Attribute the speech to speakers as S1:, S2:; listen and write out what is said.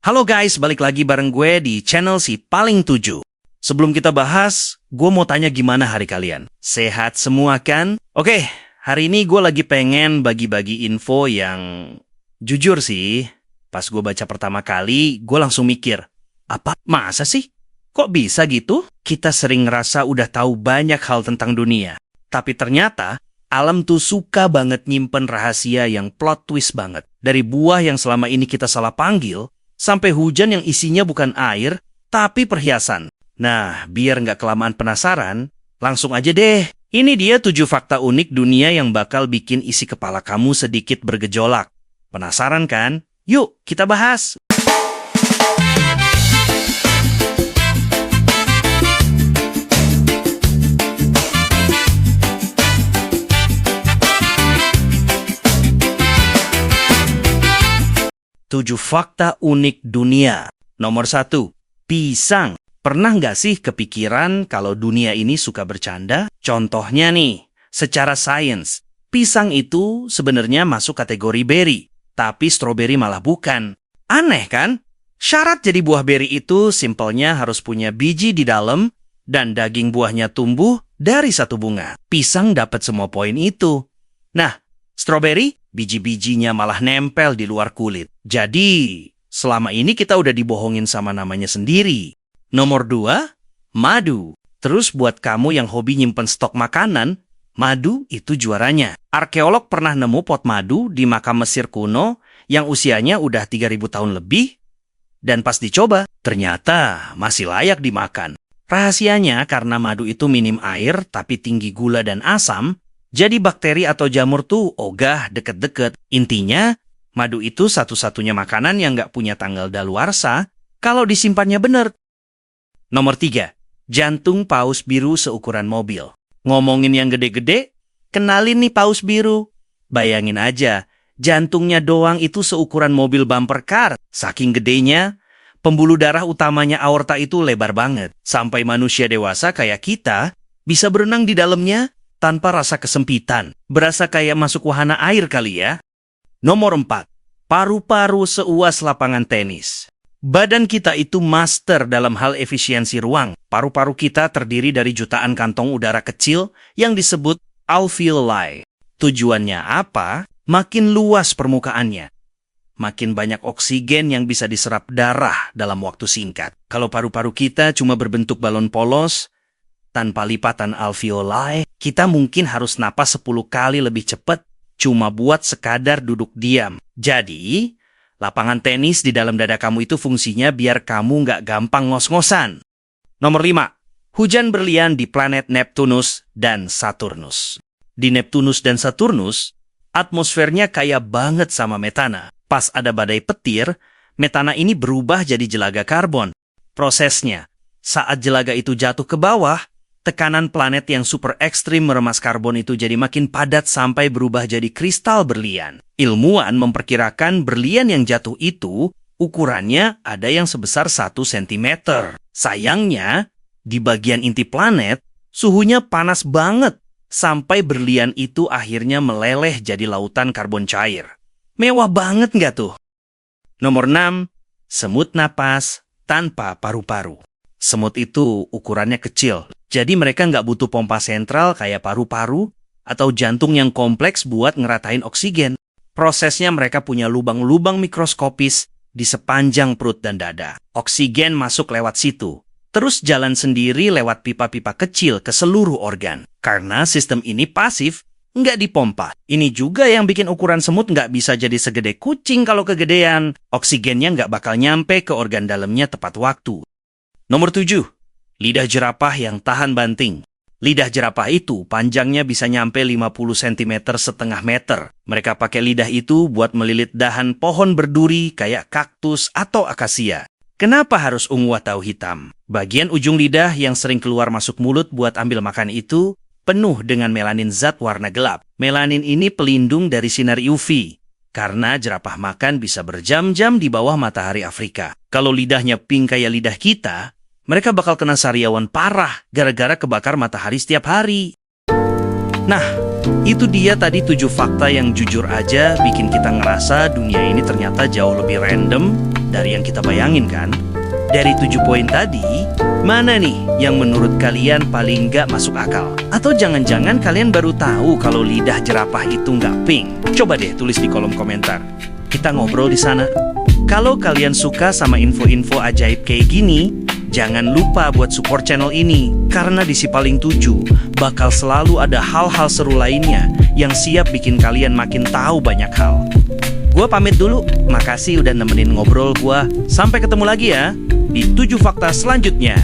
S1: Halo guys, balik lagi bareng gue di channel si Paling 7. Sebelum kita bahas, gue mau tanya gimana hari kalian? Sehat semua kan? Oke, hari ini gue lagi pengen bagi-bagi info yang jujur sih. Pas gue baca pertama kali, gue langsung mikir, apa? Masa sih? Kok bisa gitu? Kita sering ngerasa udah tahu banyak hal tentang dunia. Tapi ternyata, alam tuh suka banget nyimpen rahasia yang plot twist banget. Dari buah yang selama ini kita salah panggil, sampai hujan yang isinya bukan air, tapi perhiasan. Nah, biar nggak kelamaan penasaran, langsung aja deh. Ini dia 7 fakta unik dunia yang bakal bikin isi kepala kamu sedikit bergejolak. Penasaran kan? Yuk, kita bahas! Tujuh fakta unik dunia. Nomor 1, pisang. Pernah nggak sih kepikiran kalau dunia ini suka bercanda? Contohnya nih, secara sains, pisang itu sebenarnya masuk kategori beri, tapi stroberi malah bukan. Aneh kan? Syarat jadi buah beri itu simpelnya harus punya biji di dalam dan daging buahnya tumbuh dari satu bunga. Pisang dapat semua poin itu. Nah, stroberi, biji-bijinya malah nempel di luar kulit. Jadi, selama ini kita udah dibohongin sama namanya sendiri. Nomor 2, madu. Terus buat kamu yang hobi nyimpen stok makanan, madu itu juaranya. Arkeolog pernah nemu pot madu di makam Mesir kuno yang usianya udah 3000 tahun lebih. Dan pas dicoba, ternyata masih layak dimakan. Rahasianya karena madu itu minim air tapi tinggi gula dan asam, jadi bakteri atau jamur tuh ogah deket-deket. Intinya, madu itu satu-satunya makanan yang nggak punya tanggal daluarsa kalau disimpannya bener. Nomor 3, jantung paus biru seukuran mobil. Ngomongin yang gede-gede, kenalin nih paus biru. Bayangin aja, jantungnya doang itu seukuran mobil bumper car. Saking gedenya, pembuluh darah utamanya aorta itu lebar banget. Sampai manusia dewasa kayak kita bisa berenang di dalamnya tanpa rasa kesempitan. Berasa kayak masuk wahana air kali ya. Nomor 4, paru-paru seuas lapangan tenis. Badan kita itu master dalam hal efisiensi ruang. Paru-paru kita terdiri dari jutaan kantong udara kecil yang disebut alveoli. Tujuannya apa? Makin luas permukaannya, makin banyak oksigen yang bisa diserap darah dalam waktu singkat. Kalau paru-paru kita cuma berbentuk balon polos, tanpa lipatan alveoli, kita mungkin harus napas 10 kali lebih cepat cuma buat sekadar duduk diam. Jadi, lapangan tenis di dalam dada kamu itu fungsinya biar kamu nggak gampang ngos-ngosan. Nomor 5, hujan berlian di planet Neptunus dan Saturnus. Di Neptunus dan Saturnus, atmosfernya kaya banget sama metana. Pas ada badai petir, metana ini berubah jadi jelaga karbon. Prosesnya, saat jelaga itu jatuh ke bawah, tekanan planet yang super ekstrim meremas karbon itu jadi makin padat sampai berubah jadi kristal berlian. Ilmuwan memperkirakan berlian yang jatuh itu ukurannya ada yang sebesar 1 cm. Sayangnya, di bagian inti planet, suhunya panas banget sampai berlian itu akhirnya meleleh jadi lautan karbon cair. Mewah banget nggak tuh? Nomor 6, semut napas tanpa paru-paru. Semut itu ukurannya kecil, jadi mereka nggak butuh pompa sentral kayak paru-paru atau jantung yang kompleks buat ngeratain oksigen. Prosesnya mereka punya lubang-lubang mikroskopis di sepanjang perut dan dada. Oksigen masuk lewat situ, terus jalan sendiri lewat pipa-pipa kecil ke seluruh organ. Karena sistem ini pasif, nggak dipompa. Ini juga yang bikin ukuran semut nggak bisa jadi segede kucing kalau kegedean. Oksigennya nggak bakal nyampe ke organ dalamnya tepat waktu. Nomor 7, lidah jerapah yang tahan banting. Lidah jerapah itu panjangnya bisa nyampe 50 cm setengah meter. Mereka pakai lidah itu buat melilit dahan pohon berduri kayak kaktus atau akasia. Kenapa harus ungu atau hitam? Bagian ujung lidah yang sering keluar masuk mulut buat ambil makan itu penuh dengan melanin zat warna gelap. Melanin ini pelindung dari sinar UV. Karena jerapah makan bisa berjam-jam di bawah matahari Afrika. Kalau lidahnya pink kayak lidah kita, mereka bakal kena sariawan parah gara-gara kebakar matahari setiap hari. Nah, itu dia tadi 7 fakta yang jujur aja bikin kita ngerasa dunia ini ternyata jauh lebih random dari yang kita bayangin kan? Dari 7 poin tadi, mana nih yang menurut kalian paling nggak masuk akal? Atau jangan-jangan kalian baru tahu kalau lidah jerapah itu nggak pink? Coba deh tulis di kolom komentar. Kita ngobrol di sana. Kalau kalian suka sama info-info ajaib kayak gini, jangan lupa buat support channel ini. Karena di Si Paling 7 bakal selalu ada hal-hal seru lainnya yang siap bikin kalian makin tahu banyak hal. Gua pamit dulu, makasih udah nemenin ngobrol gua. Sampai ketemu lagi ya di 7 fakta selanjutnya.